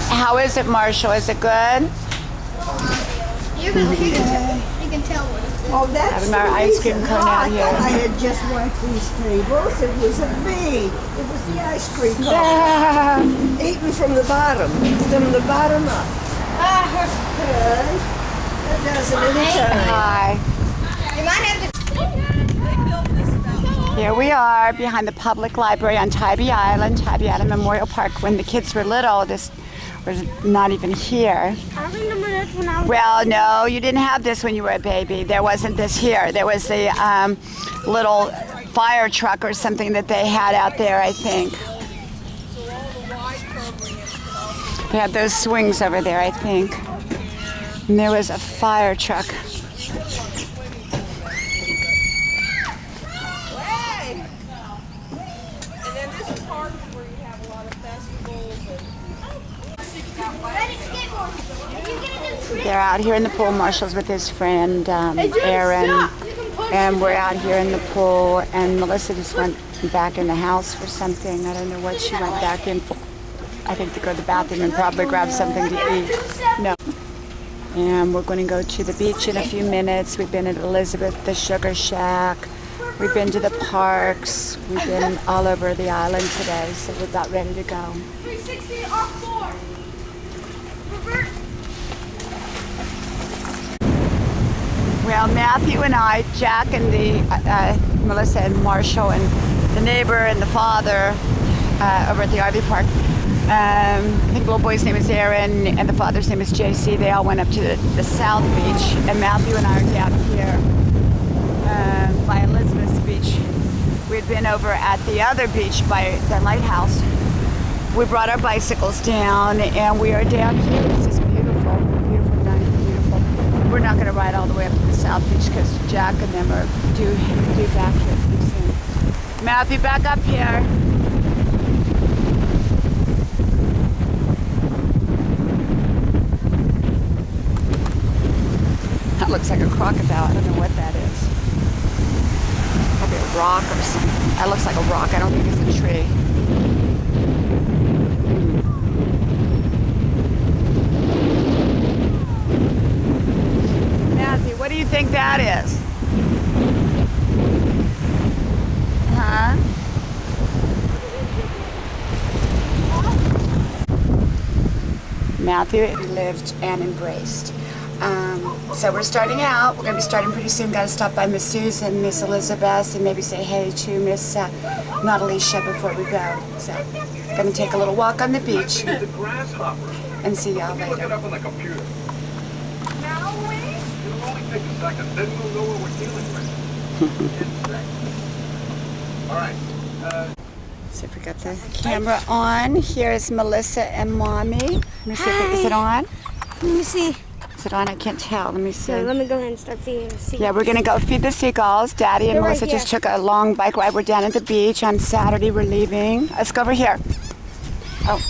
How is it, Marshall? Is it good? You can tell what it's Oh, that's Having our ice cream cone out here. I had just went these tables. It wasn't me. It was the ice cream cone. Yeah. Eaten from the bottom. From the bottom up. Good. That does it anytime. Hi. You might have to. Here we are behind the public library on Tybee Island Memorial Park. When the kids were little, this was not even here. I remember this when I was. Well, no, you didn't have this when you were a baby. There wasn't this here. There was the little fire truck or something that they had out there, I think. They had those swings over there, I think. And there was a fire truck. They're out here in the pool. Marshall's with his friend Aaron, and we're out here in the pool. And Melissa just went back in the house for something. I don't know what she went back in for. I think to go to the bathroom and probably grab something to eat. No. And we're going to go to the beach in a few minutes. We've been at Elizabeth, the Sugar Shack. We've been to the parks. We've been all over the island today, so we're about ready to go. 360 off 4. Revert. Well, Matthew and I, Jack and Melissa and Marshall and the neighbor and the father over at the RV park. I think the little boy's name is Aaron and the father's name is JC. They all went up to the South Beach, and Matthew and I are down here by Elizabeth's Beach. We'd been over at the other beach by the lighthouse. We brought our bicycles down, and we are down here. This is beautiful, beautiful night, beautiful. We're not going to ride all the way up to the South Beach because Jack and them are due back here pretty soon. Matthew, back up here. That looks like a crocodile. I don't know what that is. Probably a rock or something. That looks like a rock. I don't think it's a tree. Matthew, what do you think that is? Huh? Matthew lived and embraced. So we're starting out. We're going to be starting pretty soon. Got to stop by Miss Susan, Miss Elizabeth, and maybe say hey to Miss not Alicia before we go. So going to take a little walk on the beach and see y'all later. So if we got the camera on, here is Melissa and Mommy. Let me see if is it on? Let me see. Is it on? I can't tell. Let me see. So let me go ahead and start feeding the seagulls. Yeah, we're going to go feed the seagulls. Daddy and They're Melissa right just took a long bike ride. We're down at the beach on Saturday. We're leaving. Let's go over here. Oh.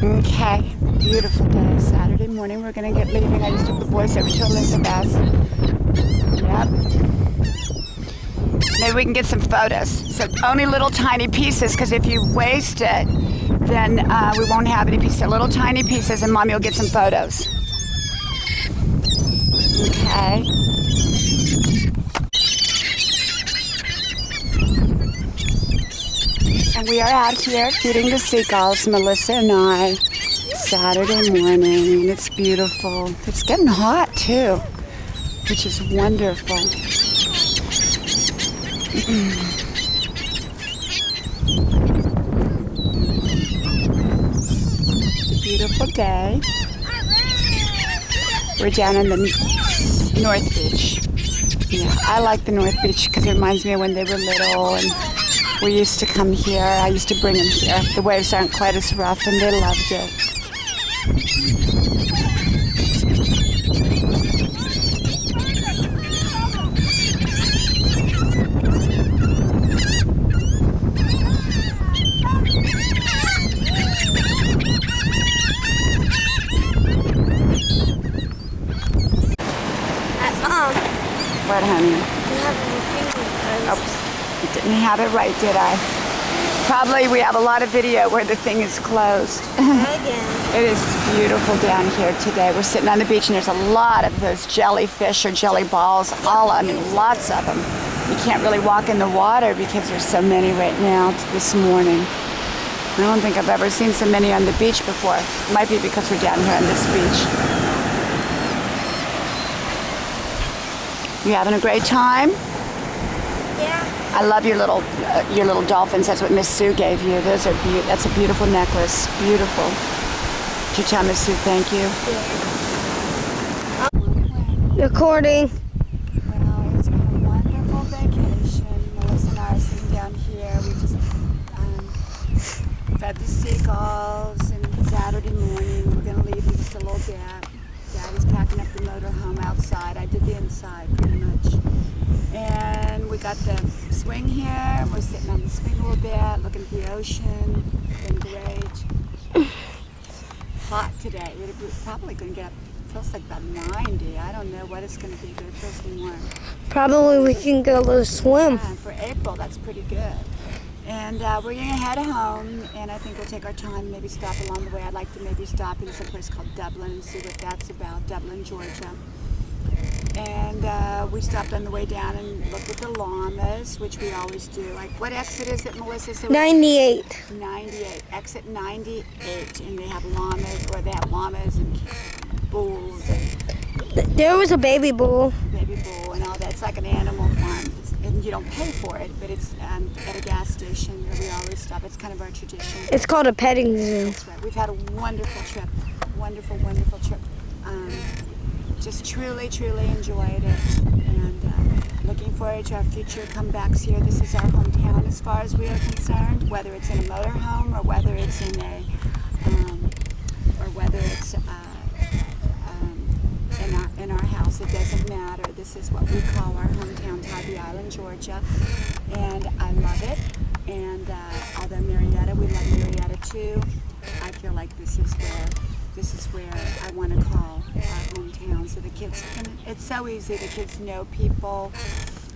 Okay. Beautiful day. Saturday morning. We're going to get leaving. I just took the boys over to Elizabeth. Yep. Maybe we can get some photos. So only little tiny pieces, because if you waste it, then we won't have any pieces. Little tiny pieces, and Mommy will get some photos. Okay. And we are out here feeding the seagulls, Melissa and I, Saturday morning, and it's beautiful. It's getting hot too, which is wonderful. Beautiful day. We're down in the North Beach. Yeah, I like the North Beach because it reminds me of when they were little and we used to come here. I used to bring them here. The waves aren't quite as rough and they loved it. What, honey? You have your finger. Oh, didn't have it right, did I? Probably we have a lot of video where the thing is closed. Again. It is beautiful down here today. We're sitting on the beach and there's a lot of those jellyfish or jelly balls, lots of them. You can't really walk in the water because there's so many right now this morning. I don't think I've ever seen so many on the beach before. It might be because we're down here on this beach. You having a great time? Yeah. I love your little dolphins. That's what Miss Sue gave you. Those are that's a beautiful necklace. Beautiful. Did you tell Miss Sue thank you? Yeah. Recording. Well, it's been a wonderful vacation. Melissa and I are sitting down here. We just fed the seagulls, and Saturday morning we're going to leave in just a little bit. Daddy's packing up the motorhome outside. I did the inside pretty much. And we got the swing here. We're sitting on the swing a little bit, looking at the ocean. Been great. Hot today. We're probably going to get up. Feels like about 90. I don't know what it's going to be, but it feels warm. Probably we can go to swim. Yeah, for April, that's pretty good. And we're going to head home, and I think we'll take our time, maybe stop along the way. I'd like to maybe stop in some place called Dublin and see what that's about, Dublin, Georgia. And we stopped on the way down and looked at the llamas, which we always do. Like, what exit is it, Melissa? So 98. 98, exit 98, and they have llamas, and bulls and There was a baby bull. baby bull and all that. It's like an animal farm, and you don't pay for it, but it's at a gas station where we always stop. It's kind of our tradition. It's called a petting zoo. That's right. We've had a wonderful trip. Wonderful, wonderful trip. Just truly, truly enjoyed it. And looking forward to our future comebacks here. This is our hometown as far as we are concerned, whether it's in a motorhome or whether it's in in our house. It doesn't matter. This is what we call our hometown, Tybee Island, Georgia. And I love it. And although Marietta, we love Marietta too, I feel like this is where I want to call our hometown. So the kids it's so easy. The kids know people,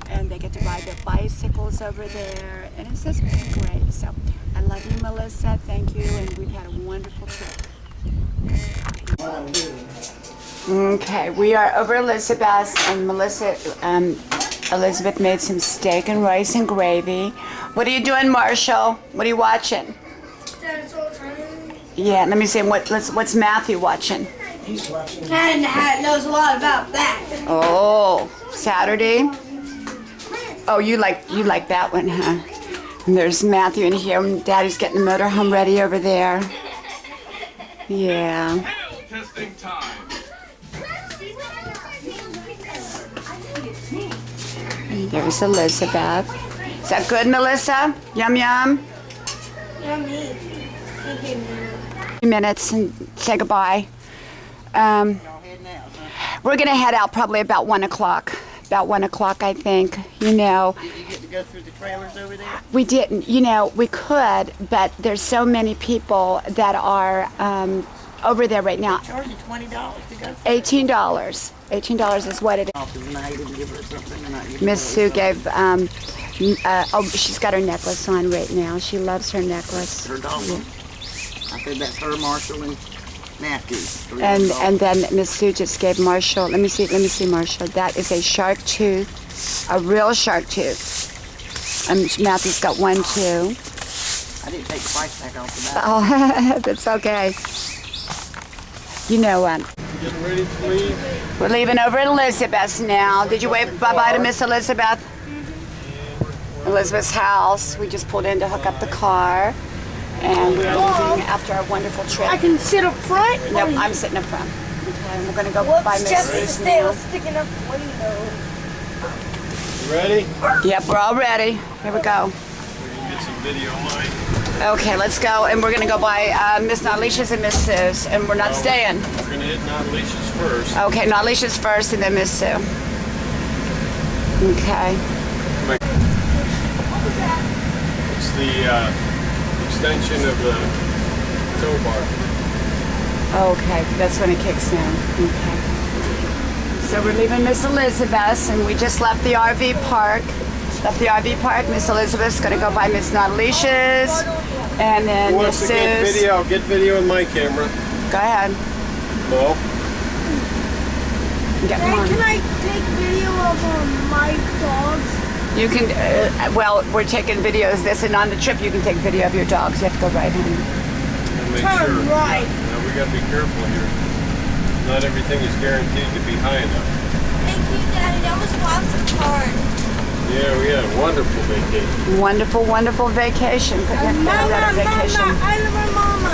and they get to ride their bicycles over there, and it's just been great. So I love you, Melissa. Thank you, and we've had a wonderful trip. Okay, we are over Elizabeth, and Elizabeth made some steak and rice and gravy. What are you doing, Marshall? What are you watching? Yeah, let me see. What's Matthew watching? He's watching. And knows a lot about that. Oh, Saturday. Oh, you like that one, huh? And there's Matthew in here. And Daddy's getting the motorhome ready over there. Yeah. Testing time. There's Elizabeth. Is that good, Melissa? Yum yum. Yummy. Minutes and say goodbye. We're gonna head out probably about 1 o'clock. About 1 o'clock, I think. You know. Did you get to go through the trailers over there? We didn't. You know, we could, but there's so many people that are over there right now. Charge you $20 to go through. $18. $18 is what it is. Miss Sue gave. She's got her necklace on right now. She loves her necklace. Her dolphin. I said that's her, Marshall, and Matthew. And then Miss Sue just gave Marshall. Let me see, Marshall. That is a shark tooth, a real shark tooth. Matthew's got one too. I didn't take the price tag off the back. Oh, that's okay. You know what? Getting ready to leave. We're leaving over at Elizabeth's now. Did you wave bye-bye to Miss Elizabeth? Elizabeth's house. We just pulled in to hook up the car. And we're leaving after our wonderful trip. I can sit up front. Nope, I'm sitting up front. Okay, and we're going to go Whoops, by Miss Jessica's Sue's tail now. sticking up the window. You ready? Yep, we're all ready. Here we go. We can get some video on mine. Okay, let's go. And we're going to go by Miss Nalisha's and Miss Sue's. And we're not staying. We're going to hit Nalisha's first. Okay, Nalisha's first and then Miss Sue. Okay. It's the extension of the tow bar. Okay, that's when it kicks in. Okay. So we're leaving Miss Elizabeth's, and we just left the RV park. Left the RV park. Miss Elizabeth's gonna go by Miss Natalicia's, and then Who Miss wants to get Sue's. video? Get video with my camera. Go ahead. No. Get Dad, mine. can I take video of my dogs? You can. Well, we're taking videos. This and on the trip, you can take video of your dogs. You have to go right home. We'll make Turn sure. right. Now we gotta be careful here. Not everything is guaranteed to be high enough. Thank you, Daddy. That was lots of fun. Yeah, we had a wonderful vacation. Wonderful, wonderful vacation. Couldn't have been a better vacation. I love my mama.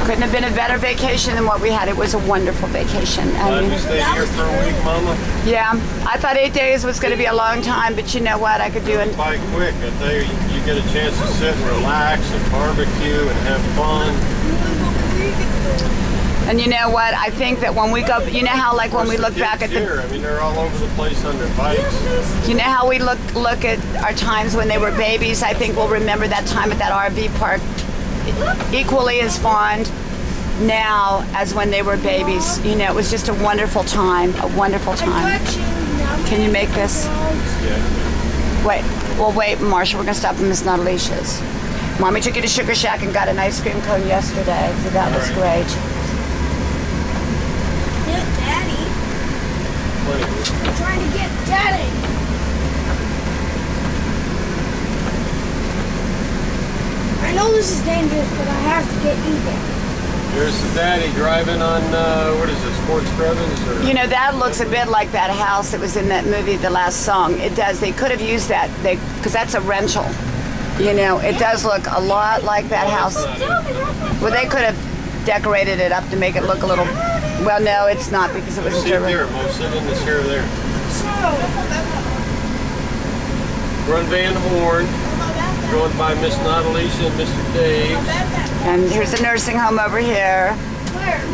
Couldn't have been a better vacation than what we had. It was a wonderful vacation. I Glad mean, we stayed here for a week, Mama. yeah, I thought 8 days was going to be a long time, but you know what? I could do it. By quick, I tell you, you get a chance to sit and relax and barbecue and have fun. And you know what? I think that when we go, you know how like when we look back at the, Here, I mean, they're all over the place on their bikes. you know how we look at our times when they were babies. I think we'll remember that time at that RV park equally as fond now as when they were babies. You know, it was just a wonderful time. A wonderful time. Can you make this? Yeah. Wait, well, wait, Marshall, we're gonna stop at Miss Natalicia's. Mommy took you to Sugar Shack and got an ice cream cone yesterday, so that was All right. great. Daddy. Plenty of it. I'm trying to get Daddy. I know this is dangerous, but I have to get you there. There's the daddy driving on, what is this, Fort Scrubbins? Or? You know, that looks a bit like that house that was in that movie, The Last Song. It does. They could have used that, because that's a rental. You know, it does look a lot like that house. Well, they could have decorated it up to make it look a little. Well, no, it's not because it was a Sit German. there, Mo. Sit in this chair there. Run Van Horn. Going by Miss Natalicia and Mr. Dave. And here's a nursing home over here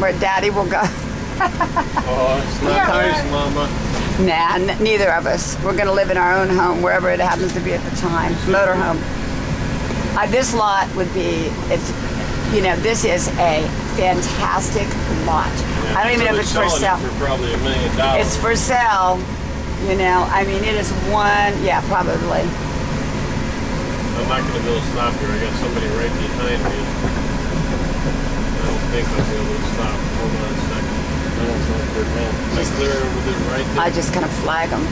where Daddy will go. Oh, it's not nice, Mama. Nah, neither of us. We're going to live in our own home, wherever it happens to be at the time. Motorhome. This lot would be, this is a fantastic lot. I don't even know if it's for sale. For probably $1 million. It's for sale. I mean, it is probably. I'm not going to be able to stop here. I got somebody right behind me. I don't think I'll be able to stop. Hold on a second. I don't know if they're home. I clear over there right there. I just kind of flag them.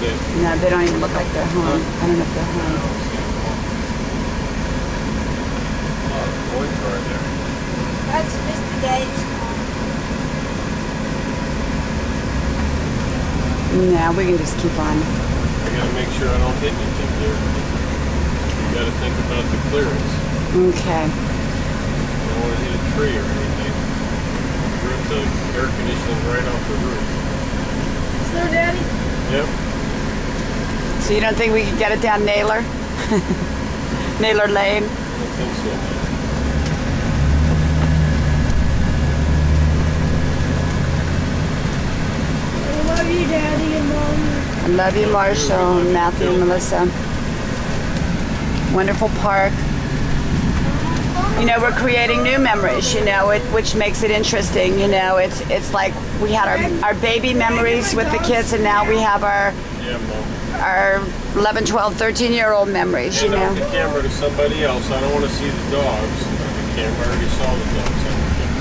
See. No, they don't even look like they're home. I don't know if they're home. One car there. That's Mr. Gates. No, we can just keep on. I got to make sure I don't hit anything there. You got to think about the clearance. Okay. You don't want to hit a tree or anything. Rip the air conditioning right off the roof. So, Daddy? Yep. So you don't think we could get it down Naylor? Naylor Lane? I don't think so. I love you, Daddy and Mommy. I love you, Marshall, Matthew, and Melissa. Wonderful park. We're creating new memories, which makes it interesting. It's like we had our baby memories with the kids, and now we have our Yeah, Mom. our 11, 12, 13-year-old memories, Hand off the camera to somebody else. I don't want to see the dogs on the camera. I already saw the dogs on the camera.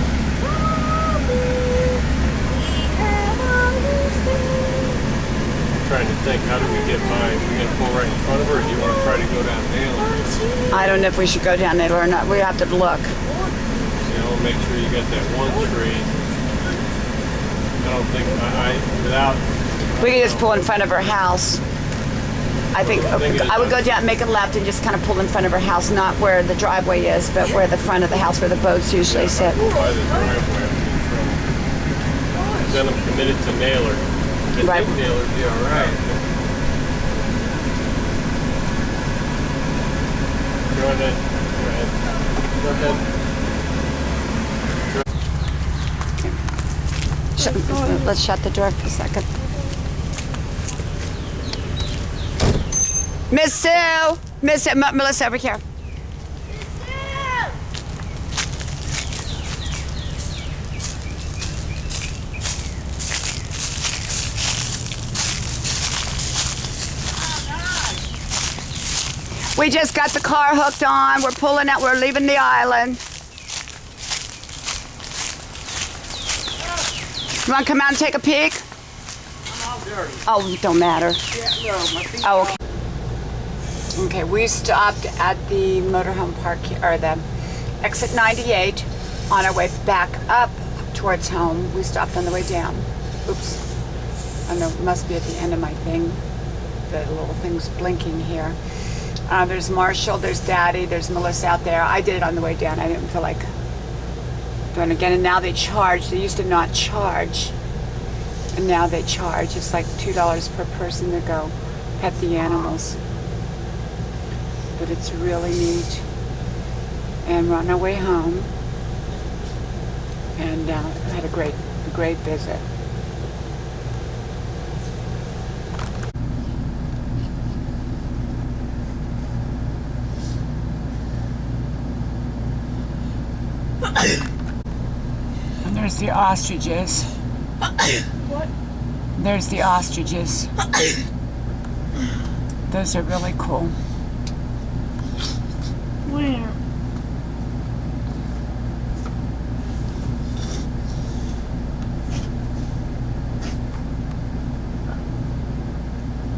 I'm trying to think, how do we get by? Are we going to pull right in front of her, or do you want to try to go down Naylor? I don't know if we should go down Naylor or not. We have to look. Make sure you got that one tree. I don't think, without... We could just pull in front of her house. I think I would go down, make a left, and just kind of pull in front of her house, not where the driveway is, but where the front of the house, where the boats usually sit. By the driveway, then I'm committed to Naylor. I Right. think Naylor would be all right. Go ahead. Go ahead. Let's shut the door for a second. Miss Sue, Melissa, over here. We just got the car hooked on. We're pulling out. We're leaving the island. You want to come out and take a peek? I'm all dirty. Oh, it don't matter. Yeah, no, my feet. Oh, okay. Okay, we stopped at the motorhome park, or the exit 98 on our way back up towards home. We stopped on the way down. Oops. I know, it must be at the end of my thing. The little thing's blinking here. There's Marshall, there's Daddy, there's Melissa out there. I did it on the way down. I didn't feel like doing it again. And now they charge. They used to not charge. And now they charge. It's like $2 per person to go pet the animals. But it's really neat. And we're on our way home. And had a great visit. And there's the ostriches. What? There's the ostriches. Those are really cool. Where?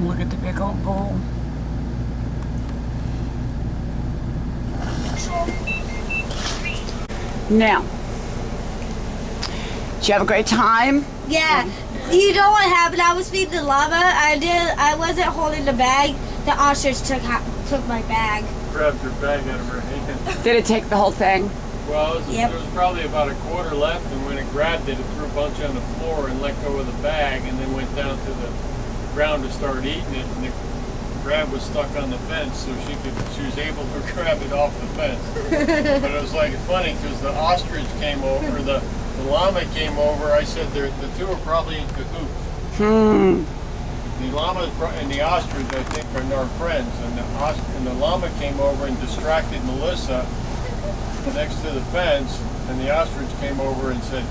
Look at the big old bull. Now, did you have a great time? Yeah. You know what happened? I was feeding the llama. I wasn't holding the bag. The ostrich took my bag. Grabbed her bag out of her hand. Did it take the whole thing? Well, Yep. there was probably about a quarter left, and when it grabbed it, it threw a bunch on the floor and let go of the bag, and then went down to the ground to start eating it. And the grab was stuck on the fence, so she was able to grab it off the fence. But it was like funny because the ostrich came over, the llama came over. I said the two are probably in cahoots. The llama and the ostrich, I think, are friends, and the llama came over and distracted Melissa next to the fence, and the ostrich came over and said,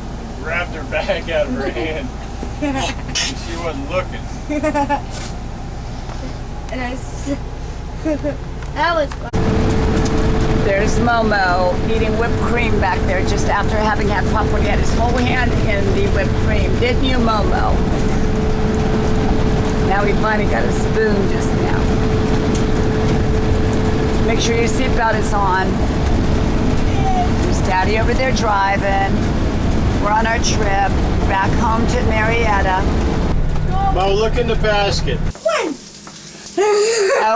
grabbed her bag out of her hand, and she wasn't looking. And that was fun. There's Momo eating whipped cream back there just after having had popcorn. He had his whole hand in the whipped cream. Didn't you, Momo? Now he finally got a spoon just now. Make sure your seatbelt is on. There's Daddy over there driving. We're on our trip back home to Marietta. Mo, look in the basket.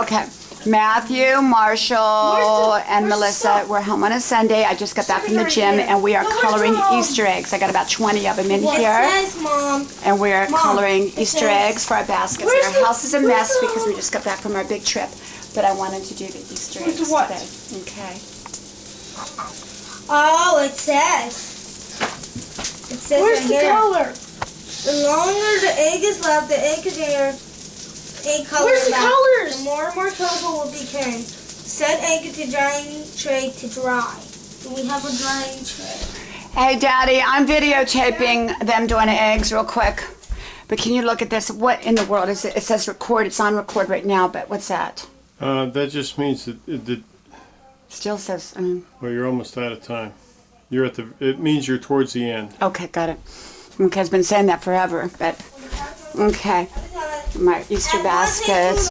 Okay. Matthew, Marshall, and Melissa, we're home on a Sunday. I just got back from the gym, and we are coloring Easter eggs. I got about 20 of them in It here, says, Mom. and we're coloring it Easter says- eggs for our baskets. Where's Our the- house is a where's mess the- because we just got back from our big trip, but I wanted to do the Easter Where's eggs the what? today. Okay. Oh, it says. It says Where's right the here. color? The longer the egg is left, the egg container, egg color Where's the left, colors? the more and more colorful will be carried. Set egg into drying tray to dry. Do we have a drying tray? Hey, Daddy, I'm videotaping them doing eggs real quick. But can you look at this? What in the world is it? It says record. It's on record right now, but what's that? That just means that, Still says, well, you're almost out of time. It means you're towards the end. okay, got it. Okay, I've been saying that forever, but okay. My Easter baskets.